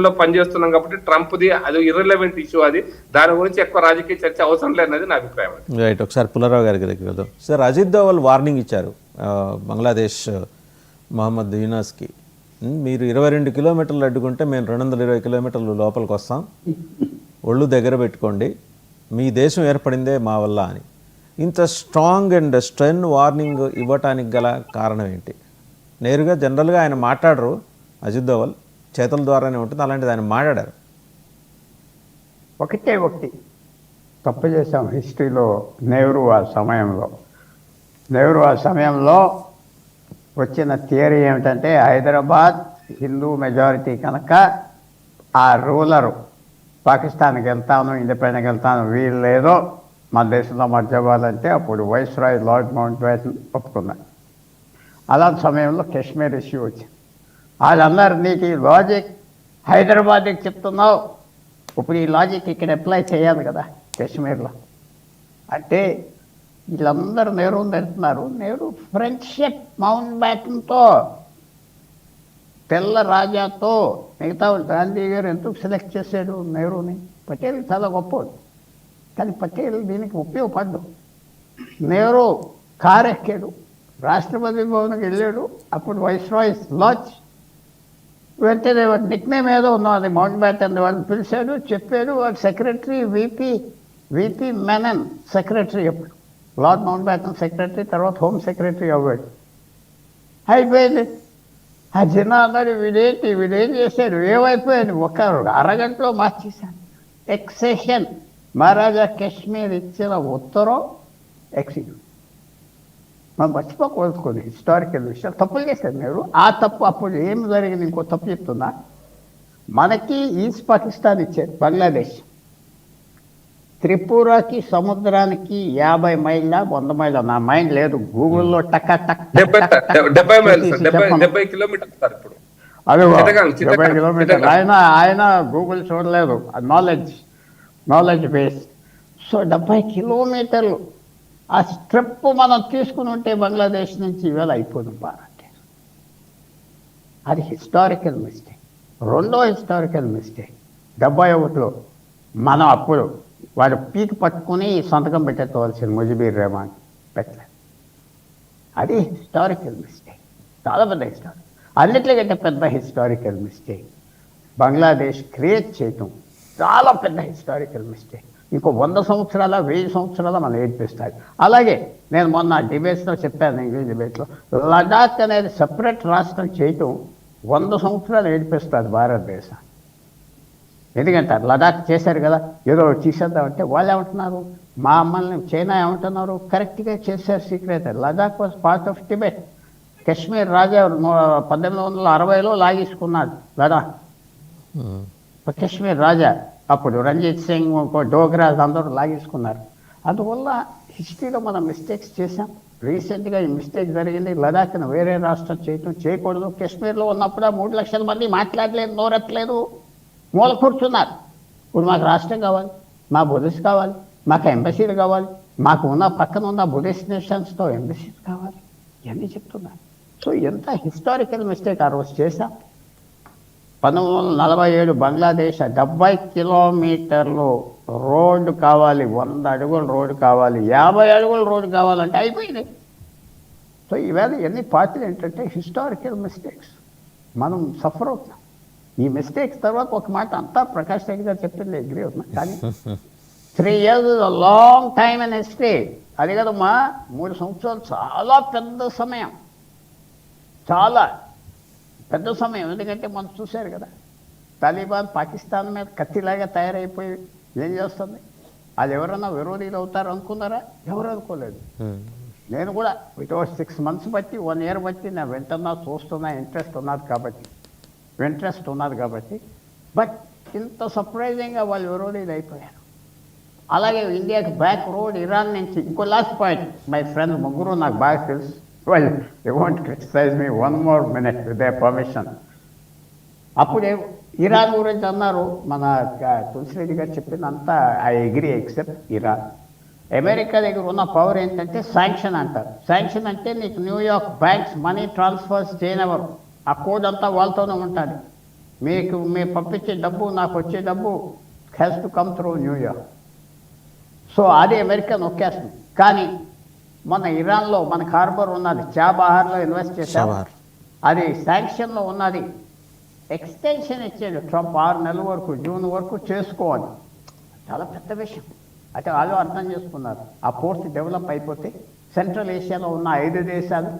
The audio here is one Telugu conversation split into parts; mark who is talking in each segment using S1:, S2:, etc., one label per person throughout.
S1: లో పనిచేస్తున్నాం కాబట్టి ట్రంప్ది అది ఇర్రెలవెంట్ ఇష్యూ, అది దాని గురించి ఎక్కువ రాజకీయ చర్చ అవసరం లేదనేది నా అభిప్రాయం.
S2: రైట్, ఒకసారి పుల్లారావు గారి దగ్గరికి వెళ్దాం. సార్, అజిత్ దోవల్ వార్నింగ్ ఇచ్చారు బంగ్లాదేశ్ మహమ్మద్ యూనస్కి. మీరు 22 కిలోమీటర్లు అడ్డుకుంటే మేము 220 కిలోమీటర్లు లోపలికి వస్తాం, ఒళ్ళు దగ్గర పెట్టుకోండి, మీ దేశం ఏర్పడిందే మా వల్ల అని. ఇంత స్ట్రాంగ్ అండ్ స్ట్రెన్ వార్నింగ్ ఇవ్వటానికి గల కారణం ఏంటి? నేరుగా జనరల్గా ఆయన మాట్లాడరు, అజిత్ దోవల్ చేతుల ద్వారానే ఉంటుంది, అలాంటిది ఆయన మాట్లాడారు.
S3: ఒకటి తప్పు చేశాం హిస్టరీలో. నెహ్రూ ఆ సమయంలో వచ్చిన థియరీ ఏమిటంటే, హైదరాబాద్ హిందూ మెజారిటీ కనుక ఆ రూలరు పాకిస్తాన్కి వెళ్తాను, ఇండిపెండెంట్కి వెళ్తాను, వీళ్ళు లేదో మన దేశంలో మర్చిపోవాలంటే అప్పుడు వైస్రాయ్ లార్డ్ మౌంట్ బ్యాటన్ ఒప్పుకున్నారు. అలాంటి సమయంలో కాశ్మీర్ ఇష్యూ వచ్చింది. వాళ్ళందరూ నీకు ఈ లాజిక్ హైదరాబాద్కి చెప్తున్నావు, ఇప్పుడు ఈ లాజిక్ ఇక్కడ అప్లై చేయాలి కదా కాశ్మీర్లో అంటే. వీళ్ళందరూ నెహ్రూని తిడుతున్నారు. నెహ్రూ ఫ్రెండ్షిప్ మౌంట్ బ్యాటన్తో, తెల్ల రాజాతో, మిగతా గాంధీ గారు ఎందుకు సెలెక్ట్ చేశాడు నెహ్రూని? పటేల్ చాలా గొప్పవాడు, కానీ పటేల్ దీనికి ఉపయోగపడ్డు. నెహ్రూ కారు ఎక్కాడు, రాష్ట్రపతి భవన్కి వెళ్ళాడు, అప్పుడు వైస్రాయ్స్ లాడ్జ్ వెంటనే వాడు నిక్నేమ్ ఏదో ఉన్నది మౌంట్ బ్యాటన్, వాళ్ళని పిలిచాడు, చెప్పాడు. వాడు సెక్రటరీ విపి మెనన్ సెక్రటరీ, అప్పుడు లార్డ్ మౌంట్ బ్యాటన్ సెక్రటరీ, తర్వాత హోమ్ సెక్రటరీ అవ్వాడు. అయిపోయింది. ఆ జనాలు వీడేం చేశాడు, ఏమైపోయాడు, ఒక అరగంటలో మార్చేశాను. ఎక్సెషన్ మహారాజా కాశ్మీర్ ఇచ్చిన ఉత్తరం ఎక్సిక్యూట్. మనం మర్చిపోకూడదు హిస్టారికల్ విషయాలు. తప్పులు చేశారు మీరు. ఆ తప్పు అప్పుడు ఏం జరిగింది, ఇంకో తప్పు చెప్తున్నా. మనకి ఈస్ట్ పాకిస్తాన్ ఇచ్చారు బంగ్లాదేశ్. త్రిపురకి సముద్రానికి 50 మైళ్ళ 100 మైళ్ళ, నా మైండ్ లేదు, గూగుల్లో టక్
S1: 70 కిలోమీటర్లు సార్ ఇప్పుడు.
S3: అదే 70 కిలోమీటర్లు. ఆయన గూగుల్ చూడలేదు, నాలెడ్జ్ బేస్. సో 70 కిలోమీటర్లు ఆ స్ట్రిప్ మనం తీసుకుని ఉంటే బంగ్లాదేశ్ నుంచి ఇవాళ అయిపోతుంది బారంటే. అది హిస్టారికల్ మిస్టేక్. రెండో హిస్టారికల్ మిస్టేక్ 71లో మనం అప్పుడు వాడు పీక్ పట్టుకుని సంతకం పెట్టేసుకోవాల్సింది ముజిబుర్ రెహమాన్ పెట్టలేదు. అది హిస్టారికల్ మిస్టేక్, చాలా పెద్ద హిస్టారికల్. అన్నిటికంటే పెద్ద హిస్టారికల్ మిస్టేక్ బంగ్లాదేశ్ క్రియేట్ చేయటం చాలా పెద్ద హిస్టారికల్ మిస్టేక్. ఇంకో 100 సంవత్సరాల 1000 సంవత్సరాల మనం ఏడ్పిస్తాడు. అలాగే నేను మొన్న డిబేట్స్లో చెప్పాను, ఇంగ్లీష్ డిబేట్లో, లడాక్ అనేది సపరేట్ రాష్ట్రం చేయటం 100 సంవత్సరాలు ఏడిపిస్తుంది భారతదేశం. ఎందుకంటే లడాక్ చేశారు కదా, ఏదో తీసేద్దామంటే వాళ్ళు ఏమంటున్నారు, మా అమ్మల్ని చైనా ఏమంటున్నారు, కరెక్ట్గా చేశారు secret. Ladakh was part of Tibet. Kashmir రాజా 1860లో లాగేసుకున్నాడు లడాక్. కాశ్మీర్ రాజా అప్పుడు రంజిత్ సింగ్, డోగ్రాజ్ అందరూ లాగేసుకున్నారు. అందువల్ల హిస్టరీలో మనం మిస్టేక్స్ చేశాం. రీసెంట్గా ఈ మిస్టేక్ జరిగింది, లడాఖ్ను వేరే రాష్ట్రం చేయకూడదు. కాశ్మీర్లో ఉన్నప్పుడు 3 లక్షల మంది మాట్లాడలేదు, నోరెత్తలేదు, మూల కూర్చున్నారు. ఇప్పుడు మాకు రాష్ట్రం కావాలి, మా బుద్ధిస్ట్ కావాలి, మాకు ఎంబసీలు కావాలి, మాకు ఉన్న పక్కన ఉన్న బుద్ధిస్ట్ నేషన్స్తో ఎంబసీలు కావాలి, ఇవన్నీ చెప్తున్నారు. సో ఎంత హిస్టారికల్ మిస్టేక్ ఆ రోజు చేశాం. 1947 బంగ్లాదేశ్ 70 కిలోమీటర్లు రోడ్డు కావాలి, 100 అడుగుల రోడ్డు కావాలి, 50 అడుగుల రోడ్డు కావాలంటే అయిపోయింది. సో ఈవేళ ఎన్ని పార్టీలు ఏంటంటే హిస్టారికల్ మిస్టేక్స్ మనం సఫర్ అవుతున్నాం. ఈ మిస్టేక్స్ తర్వాత ఒక మాట అంతా ప్రకాష్ రెడ్డి గారు చెప్పింది అగ్రీ అవుతున్నా, కానీ 3 years long time in history. అది కదమ్మా, 3 సంవత్సరాలు చాలా పెద్ద సమయం, చాలా పెద్ద సమయం. ఎందుకంటే మనం చూశారు కదా, తాలిబాన్ పాకిస్తాన్ మీద కత్తిలాగా తయారైపోయి ఏం చేస్తుంది. అది ఎవరన్నా విరోధీలు అవుతారు అనుకున్నారా? ఎవరు అనుకోలేదు. నేను కూడా ఇటు 6 months బట్టి 1 year బట్టి నేను వింటున్నా, చూస్తున్నా, ఇంట్రెస్ట్ ఉన్నది కాబట్టి. బట్ ఇంత సర్ప్రైజింగ్గా వాళ్ళు విరోధీలు అయిపోయారు. అలాగే ఇండియాకి బ్యాక్ రోడ్ ఇరాన్ నుంచి. ఇంకో లాస్ట్ పాయింట్, మై ఫ్రెండ్స్ ముగ్గురు నాకు బాగా తెలుసు. Well, they won't criticize me 1 more minute with their permission. అప్పుడే ఇరాన్ గురించి అన్నారు, మన తులసిరెడ్డి గారు చెప్పిందంతా I agree except Iran. America దగ్గర ఉన్న పవర్ ఏంటంటే శాంక్షన్ అంటారు. శాంక్షన్ అంటే నీకు న్యూయార్క్ బ్యాంక్స్ మనీ ట్రాన్స్ఫర్స్ చేయనివ్వరు, ఆ కోడ్ అంతా వాళ్ళతోనే ఉంటుంది. మేము పంపించే డబ్బు, నాకు వచ్చే డబ్బు has to come through New York. So అది అమెరికా నొక్కేస్తుంది. కానీ మన ఇరాన్లో మనకు హార్బర్ ఉన్నది, చాబహార్లో ఇన్వెస్ట్ చేశాం,
S2: చాబహార్.
S3: అది శాంక్షన్లో ఉన్నది. ఎక్స్టెన్షన్ ఇచ్చాడు ట్రంప్ 6 నెలల వరకు, జూన్ వరకు చేసుకోవాలి. చాలా పెద్ద విషయం. అయితే వాళ్ళు అర్థం చేసుకున్నారు, ఆ పోర్ట్ డెవలప్ అయిపోతే సెంట్రల్ ఏషియాలో ఉన్న 5 దేశాలు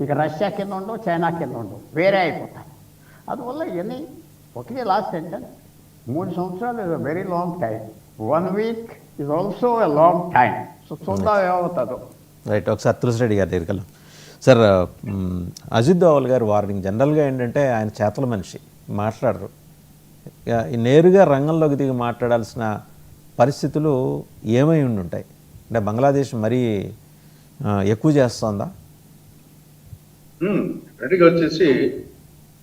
S3: ఇక రష్యా కింద ఉండవు, చైనా కింద ఉండవు, వేరే అయిపోతాయి. అందువల్ల ఇవన్నీ ఒకటి లాస్ట్ సెంటెన్స్. 3 సంవత్సరాలు is a very long time. 1 week is also a long time. So చూద్దాం ఏమవుతుందో.
S2: రైట్, ఒకసారి తులసిరెడ్డి గారి దగ్గరికి వెళ్దాం. సార్, అజిత్ దోవల్ గారు వార్నింగ్ జనరల్గా ఏంటంటే ఆయన చేతల మనిషి, మాట్లాడరు. ఇక నేరుగా రంగంలోకి దిగి మాట్లాడాల్సిన పరిస్థితులు ఏమై ఉండి ఉంటాయి? అంటే బంగ్లాదేశ్ మరీ ఎక్కువ చేస్తుందా?
S4: రెడీగా వచ్చేసి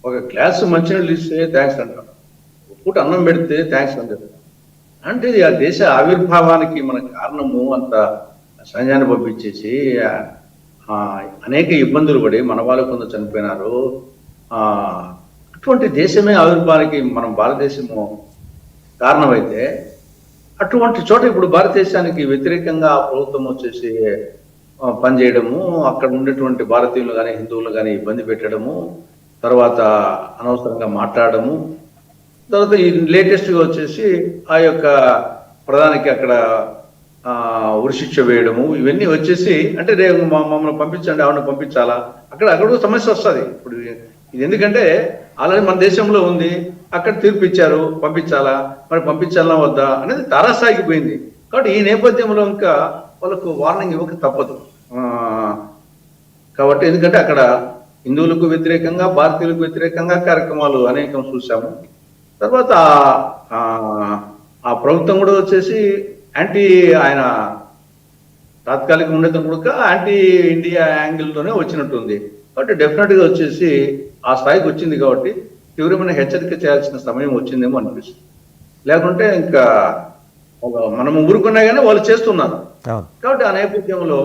S4: ఒక గ్లాసు మంచినీళ్ళు ఇస్తే థ్యాంక్స్ అంటాం, పూట అన్నం పెడితే థ్యాంక్స్ అని చెప్తాం. అంటే ఇది ఆ దేశ ఆవిర్భావానికి మన కారణము అంత సైన్యాన్ని పంపించేసి అనేక ఇబ్బందులు పడి మన వాళ్ళు కొందరు చనిపోయినారు. అటువంటి దేశమే ఆవిర్భావానికి మనం భారతదేశము కారణమైతే, అటువంటి చోట ఇప్పుడు భారతదేశానికి వ్యతిరేకంగా ప్రభుత్వం వచ్చేసి పనిచేయడము, అక్కడ ఉండేటువంటి భారతీయులు కానీ హిందువులు కానీ ఇబ్బంది పెట్టడము, తర్వాత అనవసరంగా మాట్లాడము, తర్వాత ఈ లేటెస్ట్గా వచ్చేసి ఆ యొక్క ప్రధానికి అక్కడ ఉరిశిక్ష వేయడము, ఇవన్నీ వచ్చేసి అంటే రేపు మమ్మల్ని పంపించండి, ఆవిడ పంపించాలా, అక్కడ సమస్య వస్తుంది. ఇప్పుడు ఇది ఎందుకంటే ఆల్రెడీ మన దేశంలో ఉంది, అక్కడ తీర్పు ఇచ్చారు, పంపించాలా, మరి పంపించాలా వద్దా అనేది తారాస్థాయికి పోయింది. కాబట్టి ఈ నేపథ్యంలో ఇంకా వాళ్ళకు వార్నింగ్ ఇవ్వక తప్పదు. కాబట్టి ఎందుకంటే అక్కడ హిందువులకు వ్యతిరేకంగా భారతీయులకు వ్యతిరేకంగా కార్యక్రమాలు అనేకం చూసాము. తర్వాత ఆ ప్రభుత్వం కూడా వచ్చేసి యాంటీ, ఆయన తాత్కాలిక ఉన్నతం కూడా యాంటీ ఇండియా యాంగిల్తోనే వచ్చినట్టుంది. కాబట్టి డెఫినెట్గా వచ్చేసి ఆ స్థాయికి వచ్చింది. కాబట్టి తీవ్రమైన హెచ్చరిక చేయాల్సిన సమయం వచ్చిందేమో అనిపిస్తుంది. లేకుంటే ఇంకా మనం ఊరుకున్నా కానీ వాళ్ళు చేస్తున్నారు. కాబట్టి ఆ నేపథ్యంలో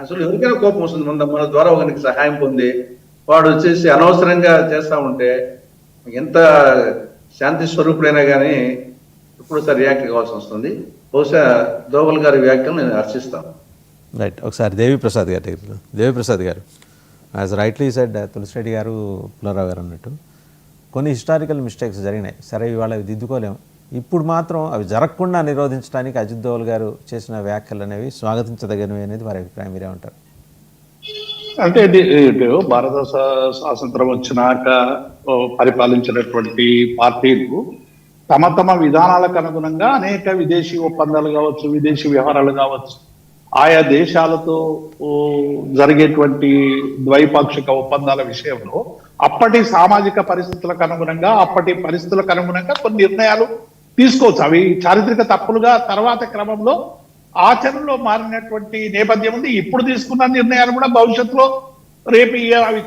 S4: అసలు ఎవరికైనా కోపం వస్తుంది. మన ద్వారా ఒకరికి సహాయం పొంది వాడు వచ్చేసి అనవసరంగా చేస్తా ఉంటే ఎంత శాంతి స్వరూపుడైనా కానీ ఇప్పుడు రియాక్ట్ కావాల్సి వస్తుంది. బహుశా దోవల్ గారి వ్యాఖ్యలు నేను హర్షిస్తాను.
S2: రైట్, ఒకసారి దేవిప్రసాద్ గారి దగ్గర. దేవిప్రసాద్ గారు, యాజ్ రైట్లీ సెడ్ తులసిరెడ్డి గారు, పుల్లారావు గారు అన్నట్టు కొన్ని హిస్టారికల్ మిస్టేక్స్ జరిగినాయి. సరే, ఇవాళ అవి దిద్దుకోలేము. ఇప్పుడు మాత్రం అవి జరగకుండా నిరోధించడానికి అజిత్ దోవల్ గారు చేసిన వ్యాఖ్యలు అనేవి స్వాగతించదగినవి అనేది వారి అభిప్రాయం. మీరేమంటారు?
S5: అంటే ఇది భారత స్వాతంత్రం వచ్చినాక పరిపాలించినటువంటి పార్టీలు తమ తమ విధానాలకు అనుగుణంగా అనేక విదేశీ ఒప్పందాలు కావచ్చు, విదేశీ వ్యవహారాలు కావచ్చు, ఆయా దేశాలతో జరిగేటువంటి ద్వైపాక్షిక ఒప్పందాల విషయంలో అప్పటి సామాజిక పరిస్థితులకు అనుగుణంగా, అప్పటి పరిస్థితులకు అనుగుణంగా కొన్ని నిర్ణయాలు తీసుకోవచ్చు. అవి చారిత్రక తప్పులుగా తర్వాత క్రమంలో ఆచరణలో మారినటువంటి నేపథ్యం ఉంది. ఇప్పుడు తీసుకున్న నిర్ణయాలు కూడా భవిష్యత్తులో రేపు అవి